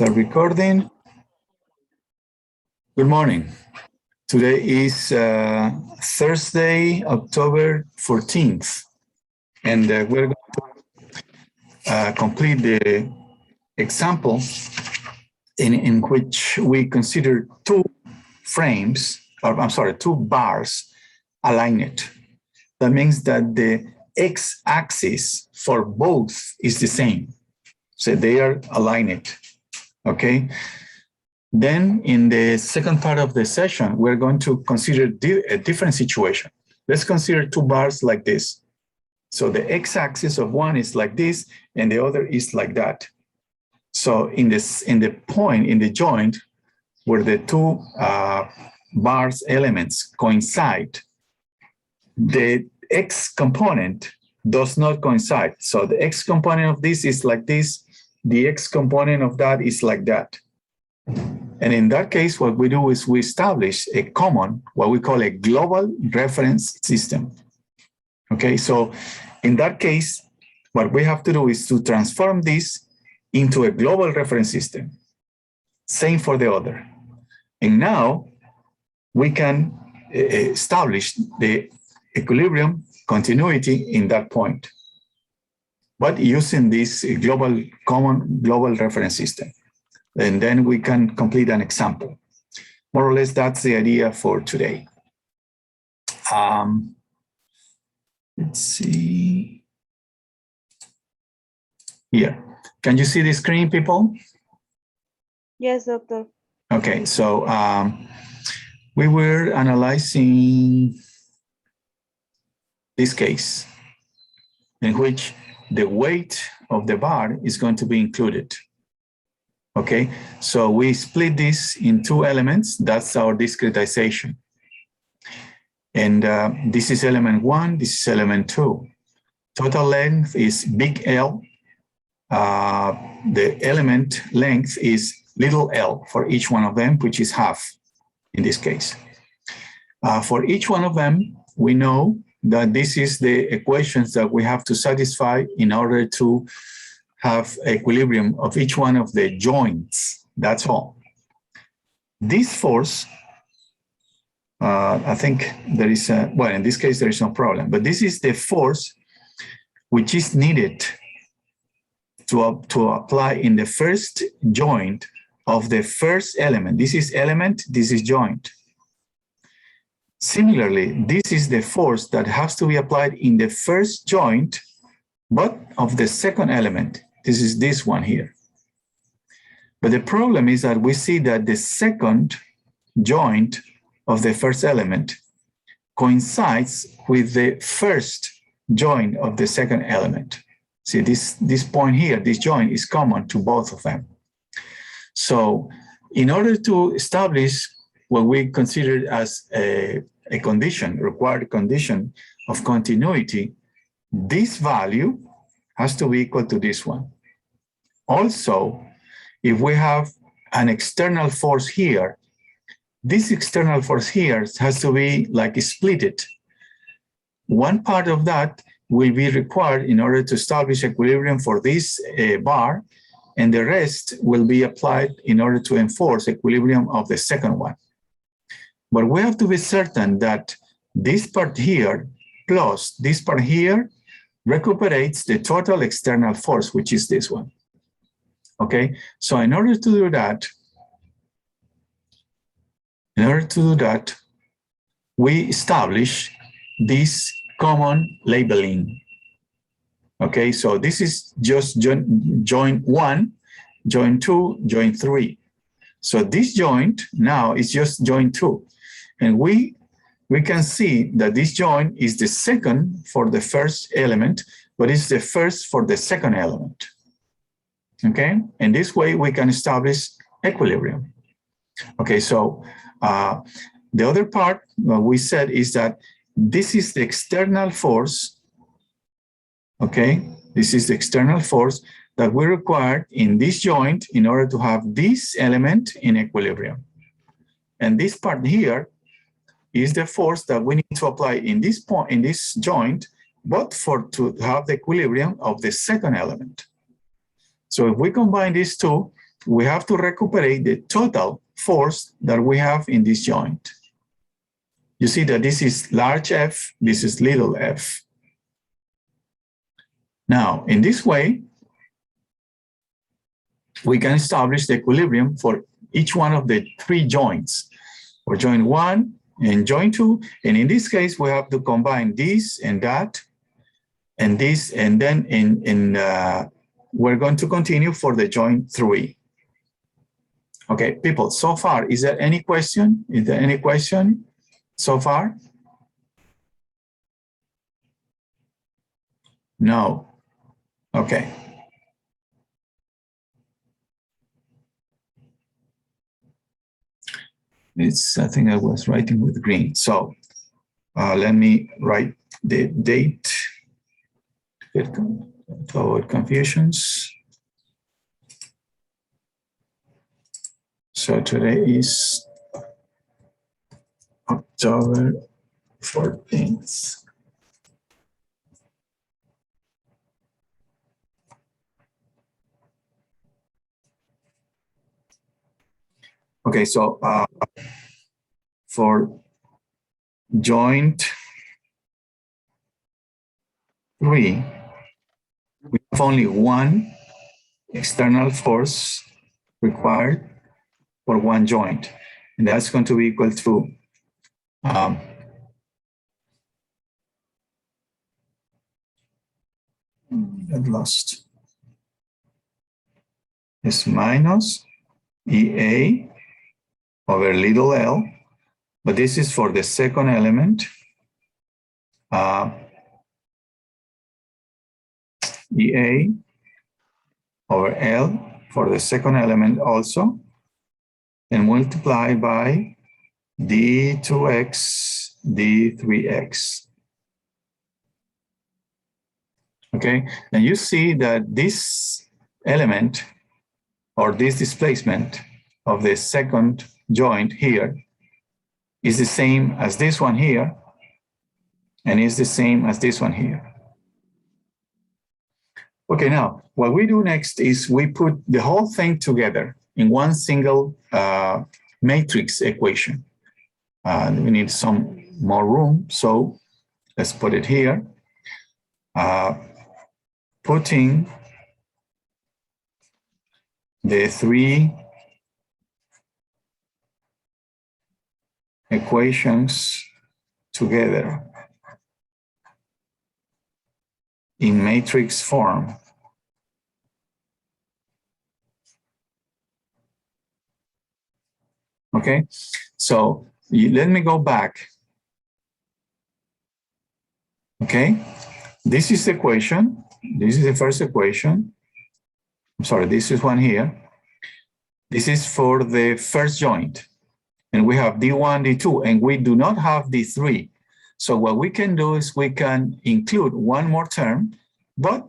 The recording. Good morning. Today is Thursday, October 14th, and we're going to complete the example in which we consider two bars aligned. That means that the x-axis for both is the same. So they are aligned, okay? Then in the second part of the session, we're going to consider a different situation. Let's consider two bars like this. So the x-axis of one is like this, and the other is like that. So in the joint where the two bars elements coincide, the x component does not coincide. So the x component of this is like this, the x component of that is like that. And in that case, what we do is we establish a common, what we call a global reference system. Okay, so in that case, what we have to do is to transform this into a global reference system. Same for the other. And now we can establish the equilibrium continuity in that point, but using this common global reference system. And then we can complete an example. More or less, that's the idea for today. Let's see. Here. Can you see the screen, people? Yes, doctor. Okay, so we were analyzing this case in which the weight of the bar is going to be included. Okay, so we split this in two elements. That's our discretization. And this is element one, this is element two. Total length is big L. The element length is little l for each one of them, which is half in this case. For each one of them, we know that this is the equations that we have to satisfy in order to have equilibrium of each one of the joints. That's all. This force, I think there is a, well, in this case, there is no problem, but this is the force which is needed to apply in the first joint of the first element. This is element, this is joint. Similarly, this is the force that has to be applied in the first joint, but of the second element. This is this one here. But the problem is that we see that the second joint of the first element coincides with the first joint of the second element. See, this point here, this joint is common to both of them. So in order to establish what we consider as a condition, required condition of continuity, this value has to be equal to this one. Also, if we have an external force here, this external force here has to be like splitted. One part of that will be required in order to establish equilibrium for this bar, and the rest will be applied in order to enforce equilibrium of the second one. But we have to be certain that this part here plus this part here recuperates the total external force, which is this one. Okay, so in order to do that, we establish this common labeling. Okay, so this is just joint one, joint two, joint three. So this joint now is just joint two. And we can see that this joint is the second for the first element, but it's the first for the second element. Okay, and this way we can establish equilibrium. Okay, so the other part what we said is that this is the external force. Okay, this is the external force that we require in this joint in order to have this element in equilibrium. And this part here is the force that we need to apply in this point, in this joint, but to have the equilibrium of the second element. So if we combine these two, we have to recuperate the total force that we have in this joint. You see that this is large F, this is little f. Now, in this way, we can establish the equilibrium for each one of the three joints, for joint 1 and joint 2. And in this case, we have to combine this and that, and this, and then we're going to continue for the joint 3. Okay, people, so far, is there any question? Is there any question so far? No. Okay. I think I was writing with green. So let me write the date to avoid confusions. So today is October 14th. Okay, so for joint 3, we have only one external force required for one joint, and that's going to be equal to I've lost. Is minus EA over little l, but this is for the second element. EA over L for the second element also, and multiply by D2x, D3x. Okay, and you see that this element or this displacement of the second joint here is the same as this one here, and is the same as this one here. Okay, now what we do next is we put the whole thing together in one single matrix equation. We need some more room, so let's put it here. Putting the three equations together in matrix form. Okay, so let me go back. Okay, this is the equation. This is the first equation. I'm sorry, this is one here. This is for the first joint. And we have D1, D2, and we do not have D3. So what we can do is we can include one more term, but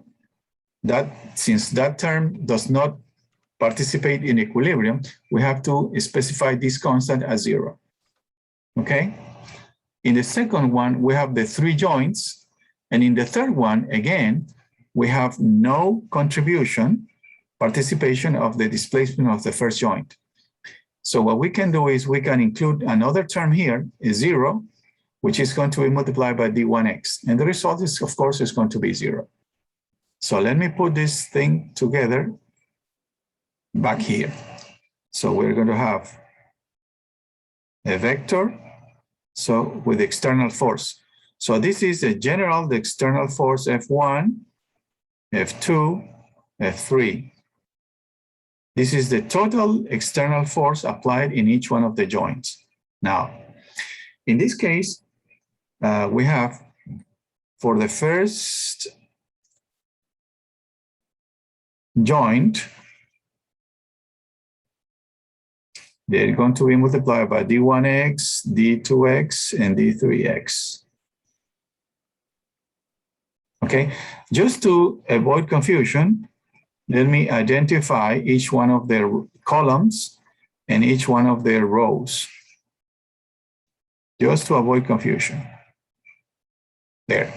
since that term does not participate in equilibrium, we have to specify this constant as 0. Okay? In the second one, we have the 3 joints. And in the third one, again, we have no participation of the displacement of the first joint. So what we can do is we can include another term here, is 0, which is going to be multiplied by D1x. And the result is, of course, is going to be 0. So let me put this thing together back here. So we're going to have a vector, so with external force. So this is a general, the external force F1, F2, F3. This is the total external force applied in each one of the joints. Now, in this case, we have for the first joint, they're going to be multiplied by D1x, D2x, and D3x. Okay, just to avoid confusion, let me identify each one of their columns and each one of their rows, just to avoid confusion. There.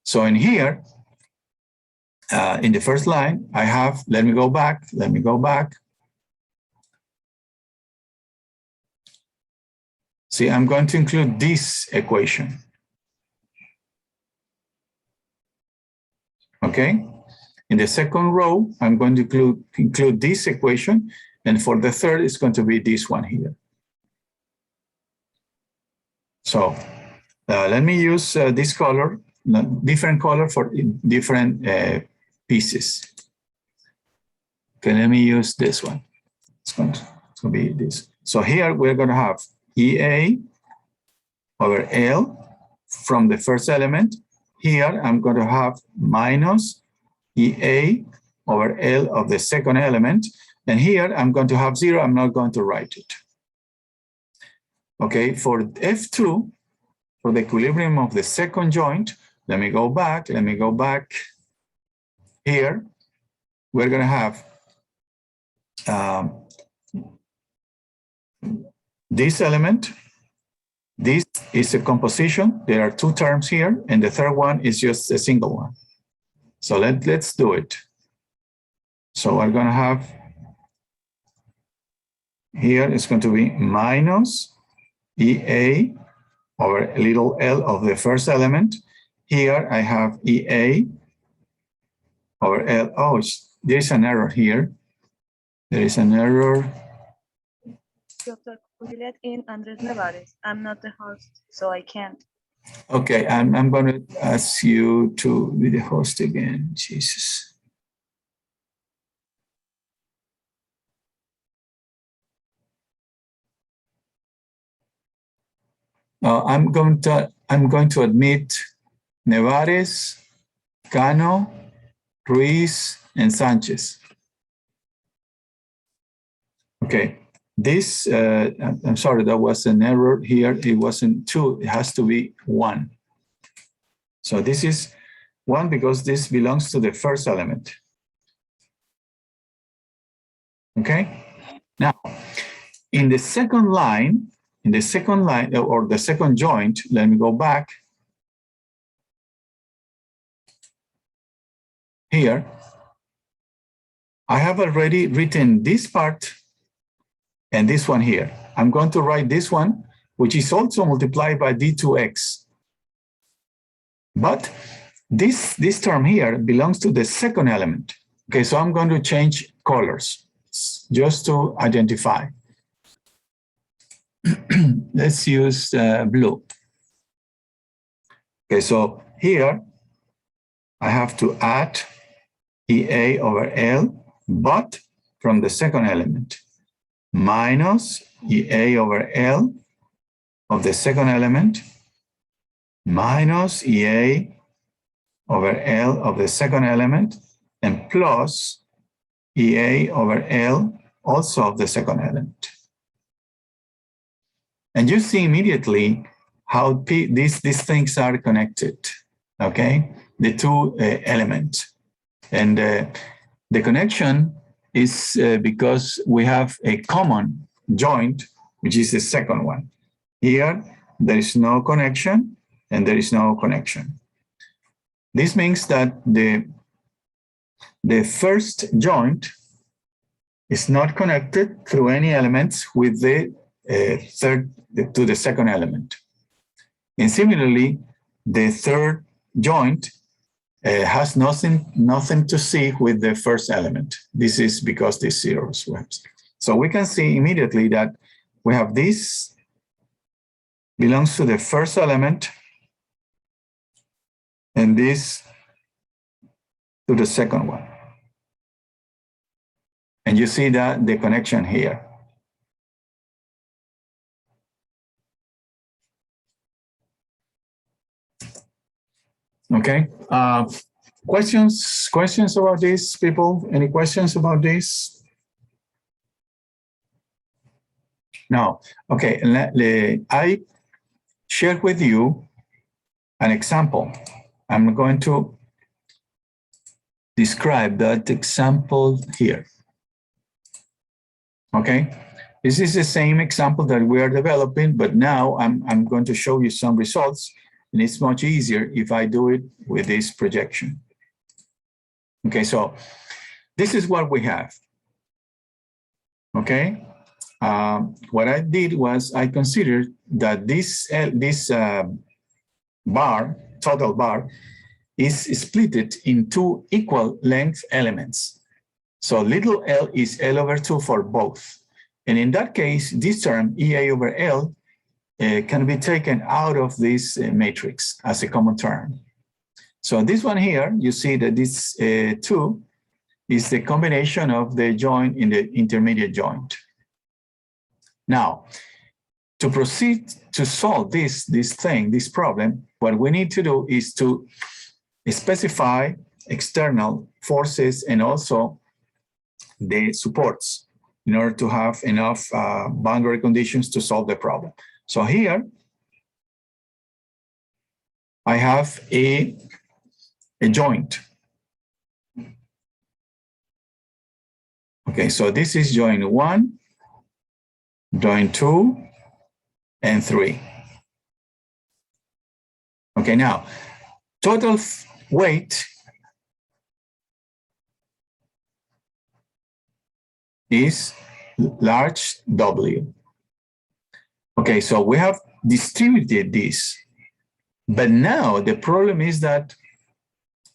So in here, in the first line, I have, let me go back. See, I'm going to include this equation. Okay? In the second row, I'm going to include this equation, and for the third, it's going to be this one here. So let me use this color, different color for different pieces. Okay, let me use this one. It's going to be this. So here we're going to have EA over L from the first element. Here I'm going to have minus EA over L of the second element. And here I'm going to have 0. I'm not going to write it. Okay, for F2, for the equilibrium of the second joint, let me go back. Here, we're going to have this element. This is a composition. There are two terms here, and the third one is just a single one. So let's do it. So we're going to have here, it's going to be minus EA over little l of the first element. Here I have EA over L. Oh, there's an error here. There is an error. Doctor, could you let in Andres Nevares? I'm not the host, so I can't. Okay, I'm going to ask you to be the host again. Jesus. I'm going to admit Nevares, Cano, Ruiz, and Sanchez. Okay, this, I'm sorry, that was an error here. It wasn't 2, it has to be 1. So this is 1 because this belongs to the first element. Okay, now in the second line, or the second joint, let me go back. Here, I have already written this part and this one here. I'm going to write this one, which is also multiplied by D2X. But this term here belongs to the second element. Okay, so I'm going to change colors just to identify. Let's use blue. Okay, so here I have to add EA over L, but from the second element, minus EA over L of the second element, minus EA over L of the second element, and plus EA over L also of the second element. And you see immediately how these things are connected, okay? The two elements. And the connection is because we have a common joint, which is the second one. Here, there is no connection, and there is no connection. This means that the first joint is not connected through any elements with the to the second element. And similarly, the third joint has nothing to see with the first element. This is because this zeros. So we can see immediately that we have this belongs to the first element and this to the second one. And you see that the connection here. Okay. Questions about this, people? Any questions about this? No. Okay. I shared with you an example. I'm going to describe that example here. Okay. This is the same example that we are developing, but now I'm going to show you some results. And it's much easier if I do it with this projection. Okay, so this is what we have. Okay, what I did was I considered that this bar, total bar, is split in two equal length elements. So little l is L over 2 for both. And in that case, this term, EA over L, can be taken out of this matrix as a common term. So this one here, you see that this 2 is the combination of the joint in the intermediate joint. Now, to proceed to solve this problem, what we need to do is to specify external forces and also the supports in order to have enough boundary conditions to solve the problem. So here, I have a joint. Okay, so this is joint 1, joint 2, and 3. Okay, now, total weight is large W. Okay, so we have distributed this, but now the problem is that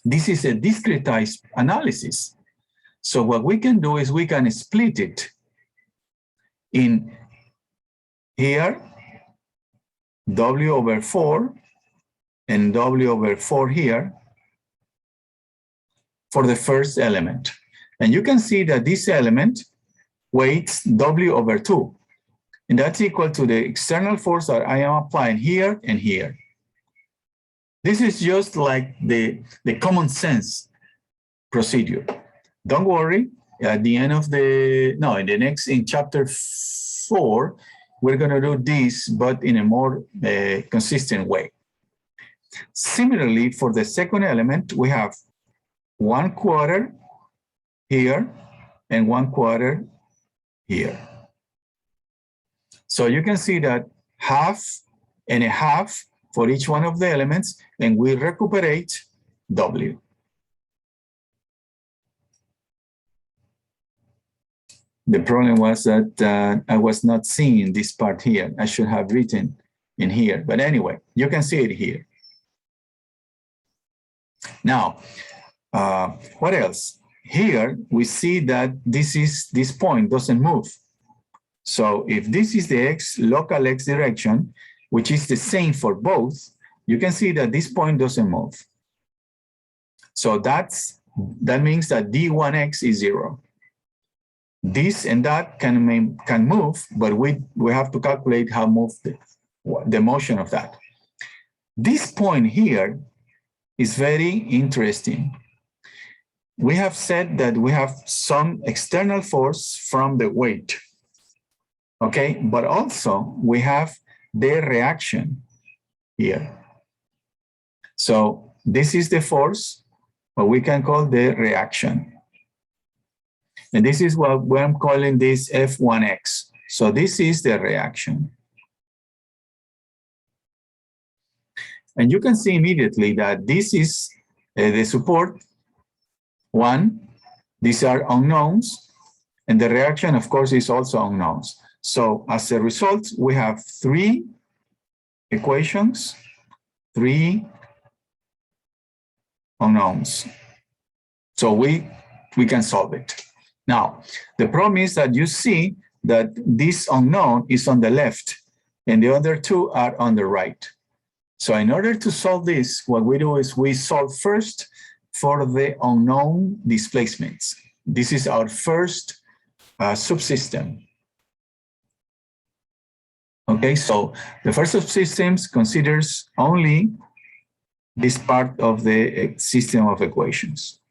this is a discretized analysis. So what we can do is we can split it in here, W over 4, and W over 4 here for the first element. And you can see that this element weights W over 2. And that's equal to the external force that I am applying here and here. This is just like the common sense procedure. Don't worry, at the end of in chapter 4, we're gonna do this, but in a more consistent way. Similarly, for the second element, we have 1/4 here and 1/4 here. So you can see that 1/2 and 1/2 for each one of the elements, and we recuperate W. The problem was that I was not seeing this part here. I should have written in here, but anyway, you can see it here. Now, what else? Here, we see that this point doesn't move. So if this is the local X direction, which is the same for both, you can see that this point doesn't move. So that means that D1X is 0. This and that can move, but we have to calculate how move the motion of that. This point here is very interesting. We have said that we have some external force from the weight, okay? But also we have the reaction here. So this is the force, what we can call the reaction. And this is what I'm calling this F1X. So this is the reaction. And you can see immediately that this is the support 1. These are unknowns. And the reaction, of course, is also unknowns. So as a result, we have 3 equations, 3 unknowns. So we can solve it. Now, the problem is that you see that this unknown is on the left and the other 2 are on the right. So in order to solve this, what we do is we solve first for the unknown displacements. This is our first subsystem. Okay, so the first subsystem considers only this part of the system of equations.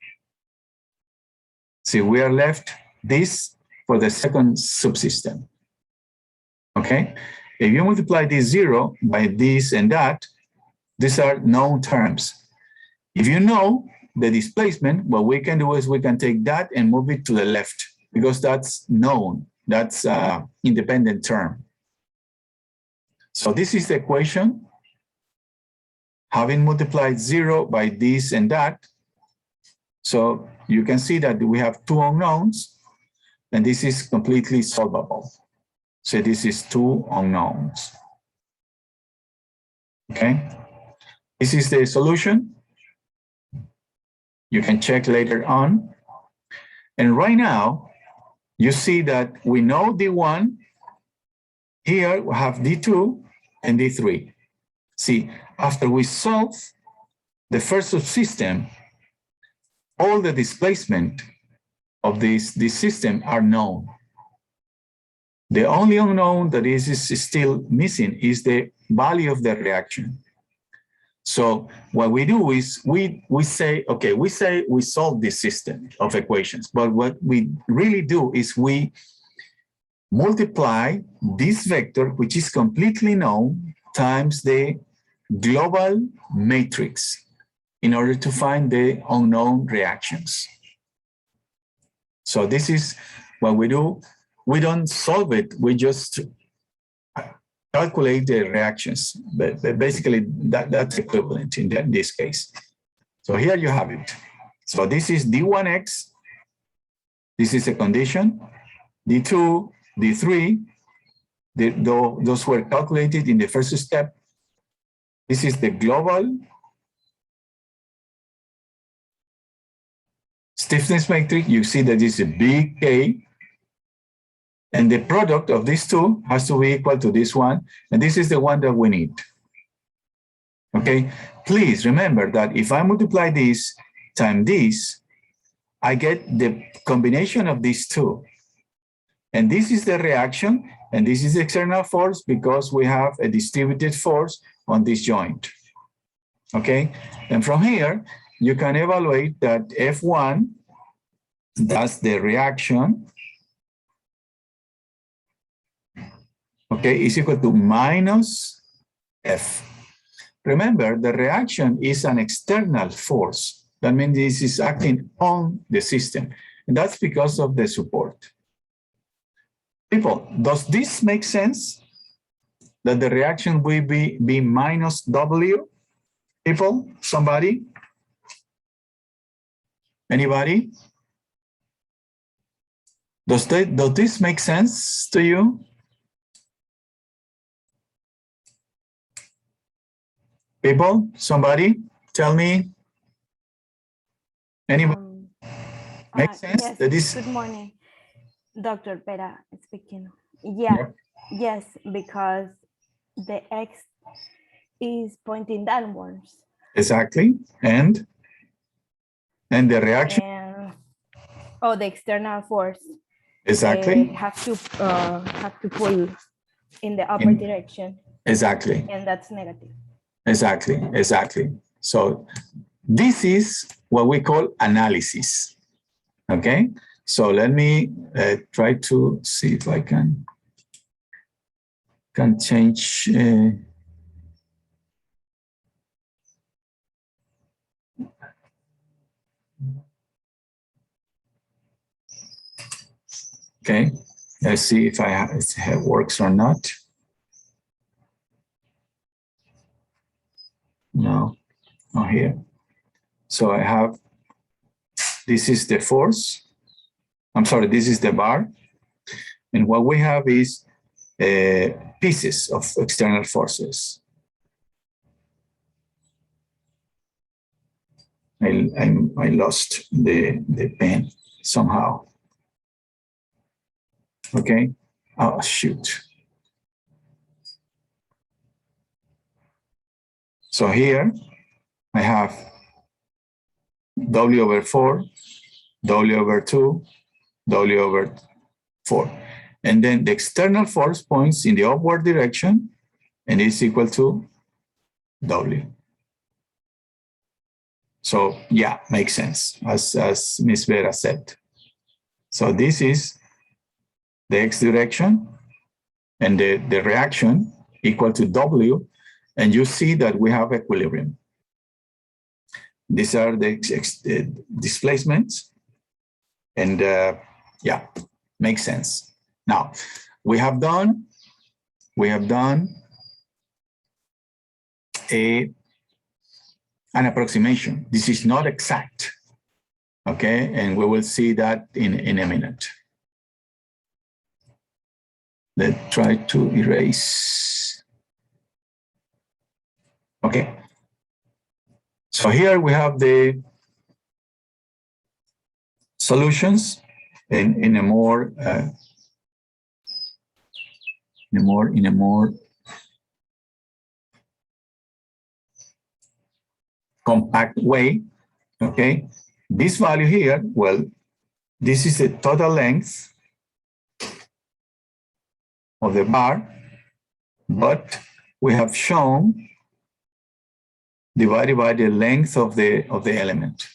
See, we are left this for the second subsystem. Okay, if you multiply this 0 by this and that, these are known terms. If you know the displacement, what we can do is we can take that and move it to the left because that's known, that's an independent term. So this is the equation. Having multiplied 0 by this and that, so you can see that we have 2 unknowns, and this is completely solvable. So this is two unknowns. Okay, this is the solution. You can check later on. And right now, you see that we know D1. Here we have D2 and D3. See, after we solve the first subsystem, all the displacement of this system are known. The only unknown that is still missing is the value of the reaction. So what we do is we say, okay, we say we solve this system of equations, but what we really do is we multiply this vector, which is completely known, times the global matrix in order to find the unknown reactions. So this is what we do. We don't solve it, we just calculate the reactions, but basically that's equivalent in this case. So here you have it. So this is D1x, this is a condition, D2, D3, those were calculated in the first step. This is the global stiffness matrix. You see that it's a big K, and the product of these two has to be equal to this one, and this is the one that we need. Okay, please remember that if I multiply this times this, I get the combination of these two. And this is the reaction, and this is the external force because we have a distributed force on this joint. Okay, and from here, you can evaluate that F1, that's the reaction, okay, is equal to minus F. Remember, the reaction is an external force. That means this is acting on the system. And that's because of the support. People, does this make sense? That the reaction will be minus W? People, somebody? Anybody? Does this make sense to you? People, somebody, tell me. Anybody? Makes sense? Yes, That is... Good morning, Dr. Pera speaking. Yeah, yes, because the X is pointing downwards. Exactly, and the reaction? And, the external force. Exactly. Have to pull in the upper direction. Exactly. And that's negative. Exactly, exactly. So this is what we call analysis. Okay, so let me try to see if I can change. Okay, let's see if it works or not. No, not here. So I have, this is the force. I'm sorry, this is the bar. And what we have is pieces of external forces. I lost the pen somehow. Okay. Oh, shoot. So here I have W/4, W/2, W/4. And then the external force points in the upward direction and is equal to W. So yeah, makes sense, as Ms. Vera said. So this is the X direction and the reaction equal to W, and you see that we have equilibrium. These are the displacements, and yeah, makes sense. Now, we have done an approximation. This is not exact, okay? And we will see that in a minute. Let's try to erase. Okay. So here we have the solutions in a more compact way. Okay. This value here, well, this is the total length of the bar, but we have shown divided by the length of the element.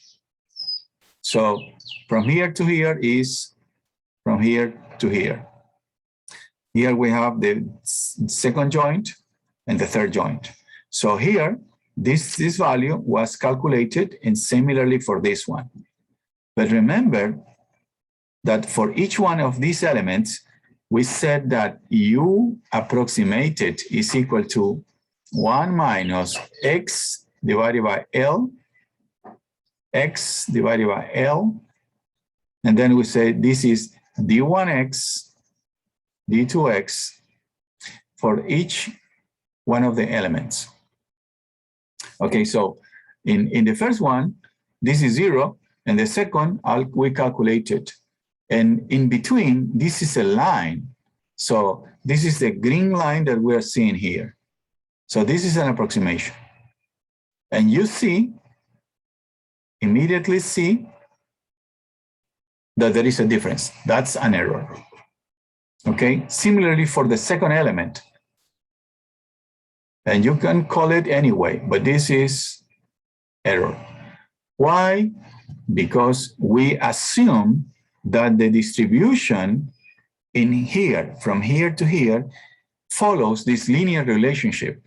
So from here to here is from here to here. Here we have the second joint and the third joint. So here, this value was calculated, and similarly for this one. But remember that for each one of these elements, we said that U approximated is equal to 1 minus x divided by L, x divided by L, and then we say this is d1x, d2x for each one of the elements. Okay, so in the first one, this is 0, and the second, we calculated. And in between, this is a line. So this is the green line that we're seeing here. So this is an approximation. And you see, immediately see that there is a difference. That's an error. Okay, similarly for the second element. And you can call it anyway, but this is error. Why? Because we assume that the distribution in here, from here to here, follows this linear relationship.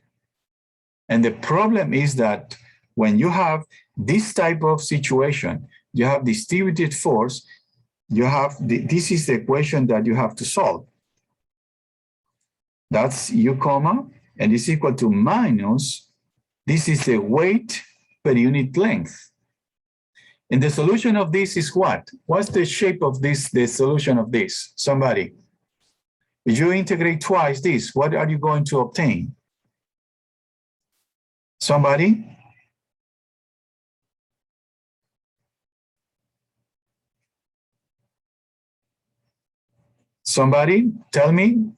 And the problem is that when you have this type of situation, you have distributed force, you have, this is the equation that you have to solve. That's U comma, and it's equal to minus, this is the weight per unit length. And the solution of this is what? What's the shape of this, the solution of this? Somebody. If you integrate twice this, what are you going to obtain? Somebody? Somebody tell me,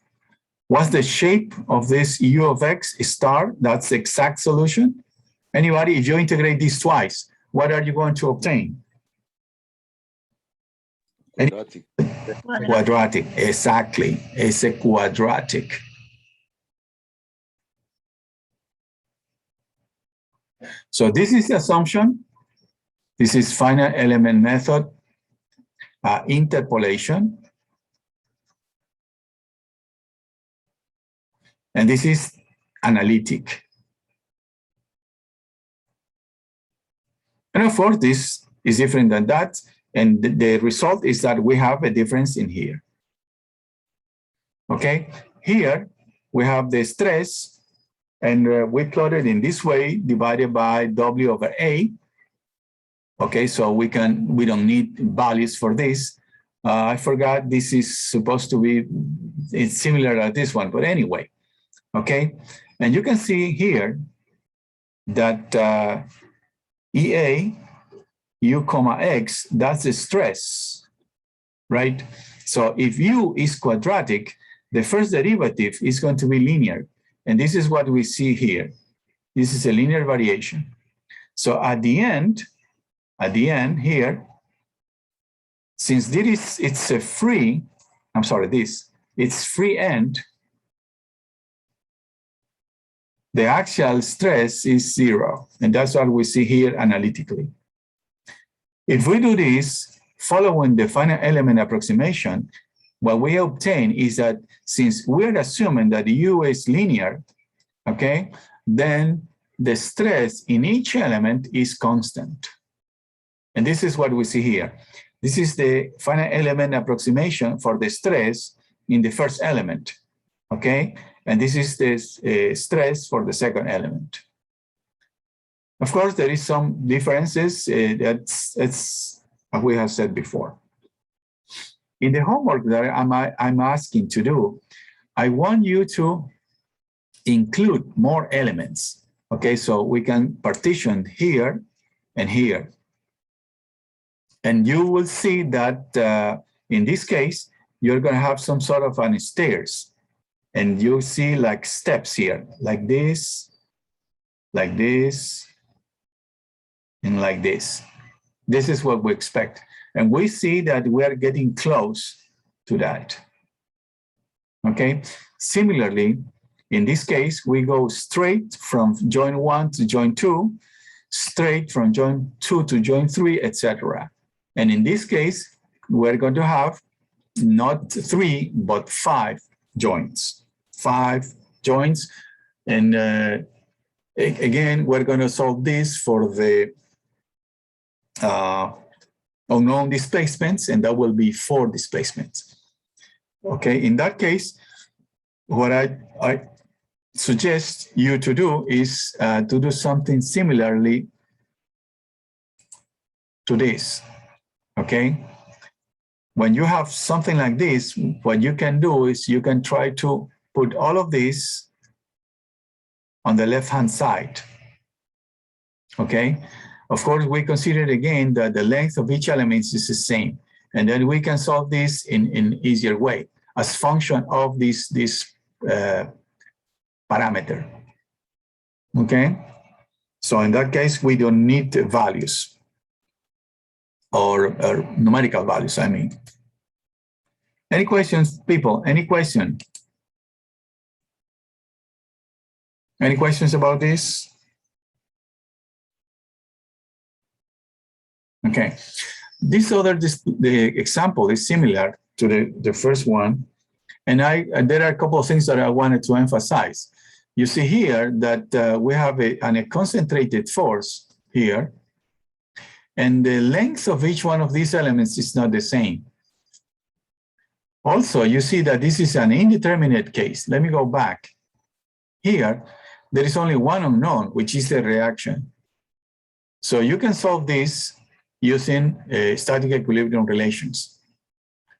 what's the shape of this U of x star? That's the exact solution. Anybody, if you integrate these twice, what are you going to obtain? Quadratic. Quadratic, exactly. It's a quadratic. So this is the assumption. This is finite element method interpolation. And this is analytic. And of course, this is different than that. And the result is that we have a difference in here. Okay, here we have the stress, and we plotted in this way, divided by W over A. Okay, so we don't need values for this. I forgot this is supposed to be, it's similar to this one, but anyway, okay. And you can see here that EA, U comma X, that's the stress, right? So if U is quadratic, the first derivative is going to be linear. And this is what we see here. This is a linear variation. So at the end here, since it's a free, it's free end, the axial stress is 0. And that's what we see here analytically. If we do this, following the finite element approximation, what we obtain is that since we're assuming that U is linear, okay, then the stress in each element is constant. And this is what we see here. This is the finite element approximation for the stress in the first element, okay? And this is the stress for the second element. Of course, there is some differences. That's what we have said before. In the homework that I'm asking to do, I want you to include more elements. Okay, so we can partition here and here. And you will see that in this case, you're going to have some sort of an stairs. And you see like steps here, like this, and like this. This is what we expect. And we see that we are getting close to that. Okay. Similarly, in this case, we go straight from join 1 to join 2, straight from join 2 to join 3, etc. And in this case, we're going to have not 3, but 5 joints. 5 joints. And again, we're going to solve this for the unknown displacements, and that will be 4 displacements. Okay, in that case, what I suggest you to do is to do something similarly to this. Okay, when you have something like this, what you can do is you can try to put all of this on the left-hand side. Okay, of course, we consider again that the length of each element is the same, and then we can solve this in an easier way as function of this parameter. Okay, so in that case, we don't need values or numerical values, I mean. Any questions, people? Any question? Any questions about this? Okay, the example is similar to the first one, and there are a couple of things that I wanted to emphasize. You see here that we have a concentrated force here, and the length of each one of these elements is not the same. Also, you see that this is an indeterminate case. Let me go back. Here, there is only one unknown, which is the reaction. So you can solve this using static equilibrium relations.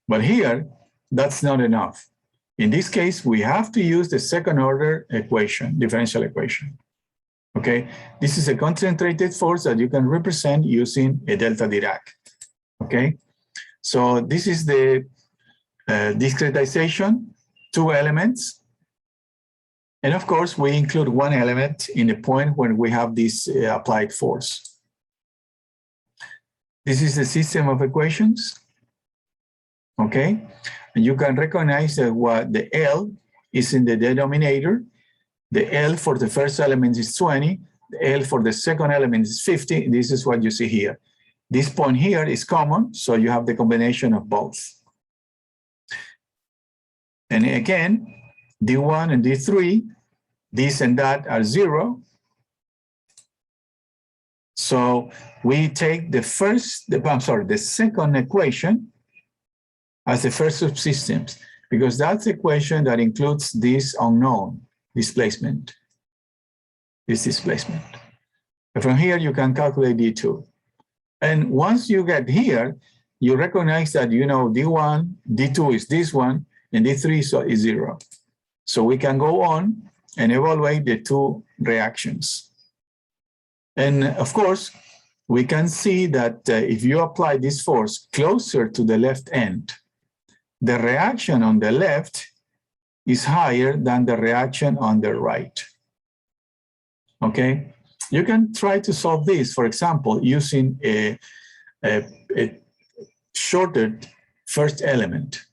But here, that's not enough. In this case, we have to use the second order equation, differential equation. Okay, this is a concentrated force that you can represent using a delta Dirac. Okay, so this is the discretization, 2 elements. And of course, we include 1 element in the point when we have this applied force. This is the system of equations. Okay, and you can recognize that what the L is in the denominator. The L for the first element is 20. The L for the second element is 50. This is what you see here. This point here is common, so you have the combination of both. And again, D1 and D3, this and that are 0. So we take the second equation as the first subsistence, because that's the equation that includes this unknown displacement, this displacement. And from here, you can calculate D2. And once you get here, you recognize that, you know, D1, D2 is this one, and D3 is 0. So we can go on and evaluate the 2 reactions. And of course, we can see that if you apply this force closer to the left end, the reaction on the left is higher than the reaction on the right. Okay, you can try to solve this, for example, using a shorted first element.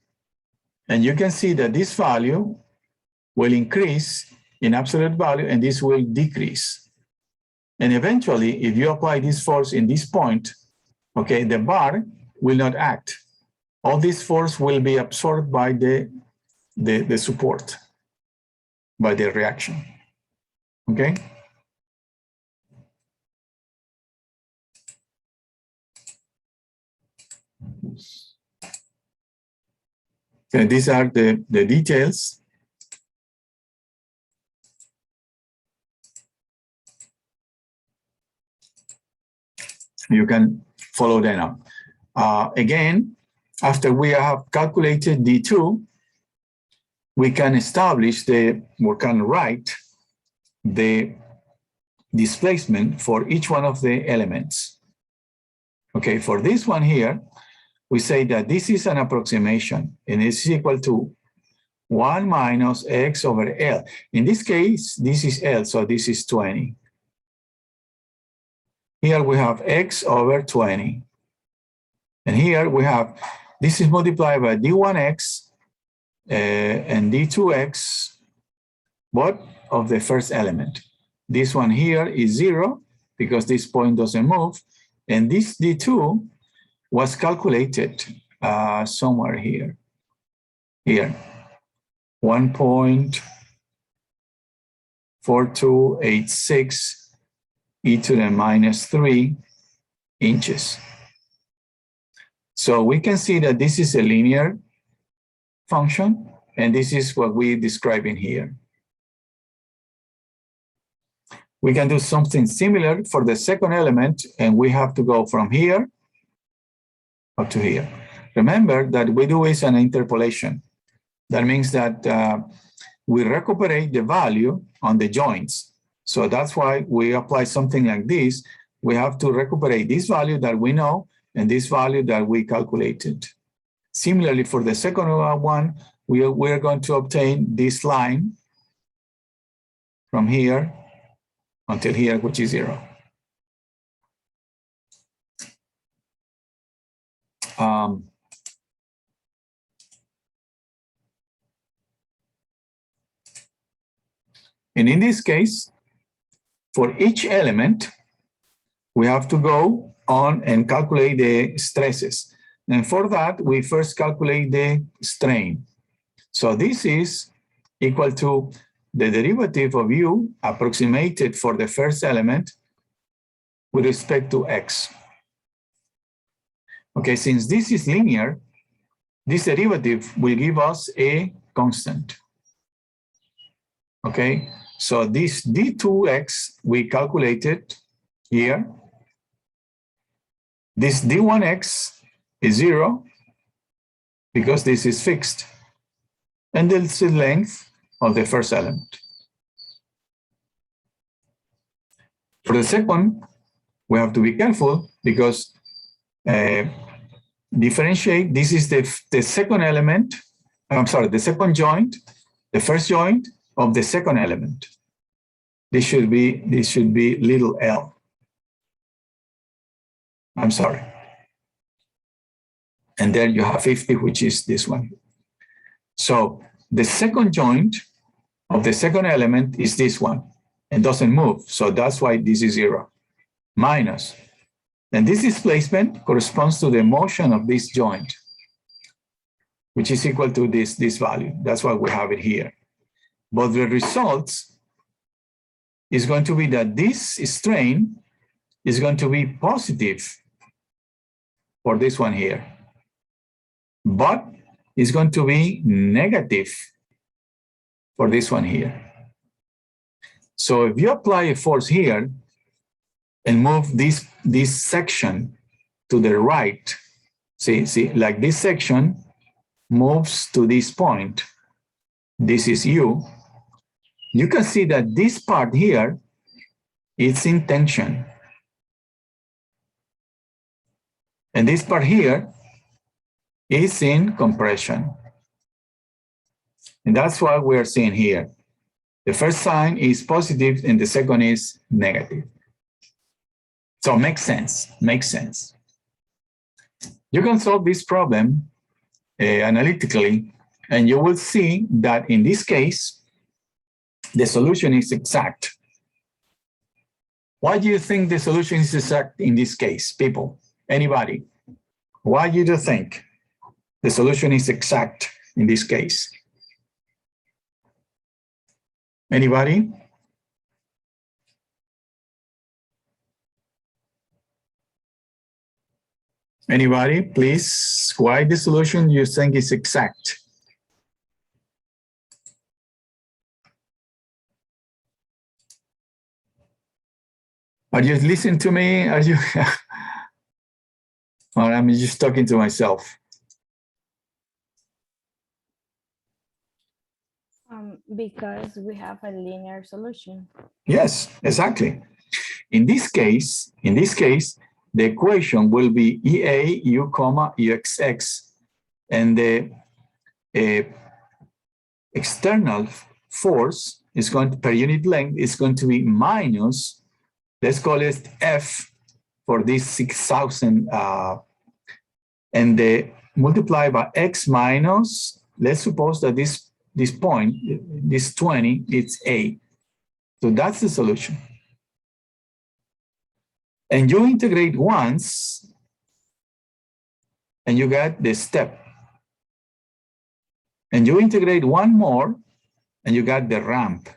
And you can see that this value will increase in absolute value, and this will decrease. And eventually, if you apply this force in this point, okay, the bar will not act. All this force will be absorbed by the support, by the reaction. Okay? So these are the details. You can follow them up. Again, after we have calculated D2, we can write the displacement for each one of the elements. Okay, for this one here, we say that this is an approximation, and it's equal to 1 minus x over L. In this case, this is L, so this is 20. Here we have x over 20. And here we have, this is multiplied by d1x and d2x, both of the first element. This one here is 0 because this point doesn't move. And this d2 was calculated somewhere here. Here, 1.4286 e to the minus 3 inches. So we can see that this is a linear function, and this is what we describe in here. We can do something similar for the second element, and we have to go from here up to here. Remember that we do is an interpolation. That means that we recuperate the value on the joints. So that's why we apply something like this. We have to recuperate this value that we know and this value that we calculated. Similarly, for the second one, we're going to obtain this line from here until here, which is 0. And in this case, for each element, we have to go on and calculate the stresses. And for that, we first calculate the strain. So this is equal to the derivative of u approximated for the first element with respect to x. Okay, since this is linear, this derivative will give us a constant. Okay, so this d2x we calculated here. This d1x is 0 because this is fixed. And this is the length of the first element. For the second, we have to be careful because differentiate, this is the second element, I'm sorry, the second joint, the first joint of the second element. This should be little l. I'm sorry. And then you have 50, which is this one. So the second joint of the second element is this one. It doesn't move. So that's why this is 0. Minus. And this displacement corresponds to the motion of this joint, which is equal to this value. That's why we have it here. But the results is going to be that this strain is going to be positive for this one here. But it's going to be negative for this one here. So if you apply a force here and move this section to the right, see, like this section moves to this point, this is u, you can see that this part here is in tension. And this part here is in compression. And that's what we're seeing here. The first sign is positive and the second is negative. So makes sense, makes sense. You can solve this problem analytically, and you will see that in this case, the solution is exact. Why do you think the solution is exact in this case, people? Anybody? Why do you think the solution is exact in this case? Anybody? Anybody, please? Why the solution you think is exact? Are you listening to me? Are you? Or I'm just talking to myself? Because we have a linear solution. Yes, exactly. In this case, the equation will be EA, U, comma, UXX, and the external force is going to, per unit length, is going to be minus, let's call it F for this 6,000, and the multiply by X minus, let's suppose that this point, this 20, it's A. So that's the solution. And you integrate once, and you get the step. And you integrate one more, and you got the ramp.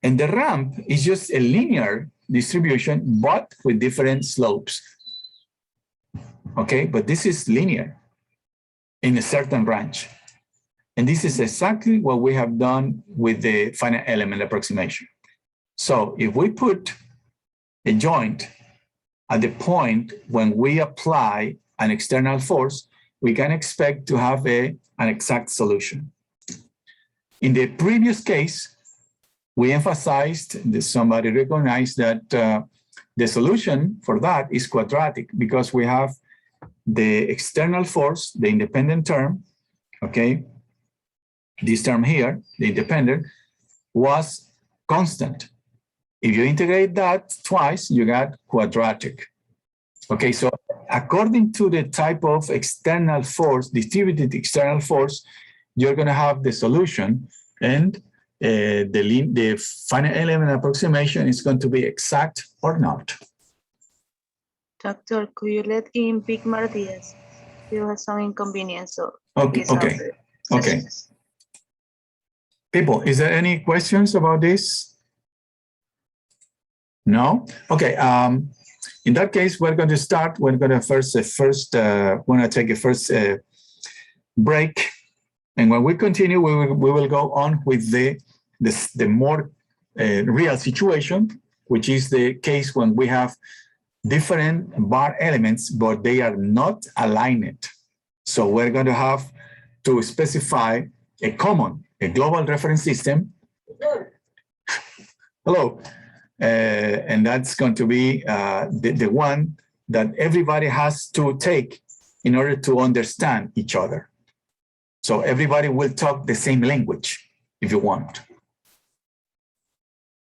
And the ramp is just a linear distribution, but with different slopes. Okay, but this is linear in a certain range. And this is exactly what we have done with the finite element approximation. So if we put a joint at the point when we apply an external force, we can expect to have an exact solution. In the previous case, we emphasized that somebody recognized that the solution for that is quadratic because we have the external force, the independent term, okay? This term here, the independent, was constant. If you integrate that twice, you got quadratic. Okay, so according to the type of external force, distributed external force, you're going to have the solution, and the finite element approximation is going to be exact or not. Doctor, could you let in Big Mardias? He has some inconvenience, so Okay, okay. People, is there any questions about this? No? Okay, in that case, we're going to start. We're going to take a first break. And when we continue, we will go on with the more real situation, which is the case when we have different bar elements, but they are not aligned. So we're going to have to specify a global reference system. Hello. And that's going to be the one that everybody has to take in order to understand each other. So everybody will talk the same language if you want.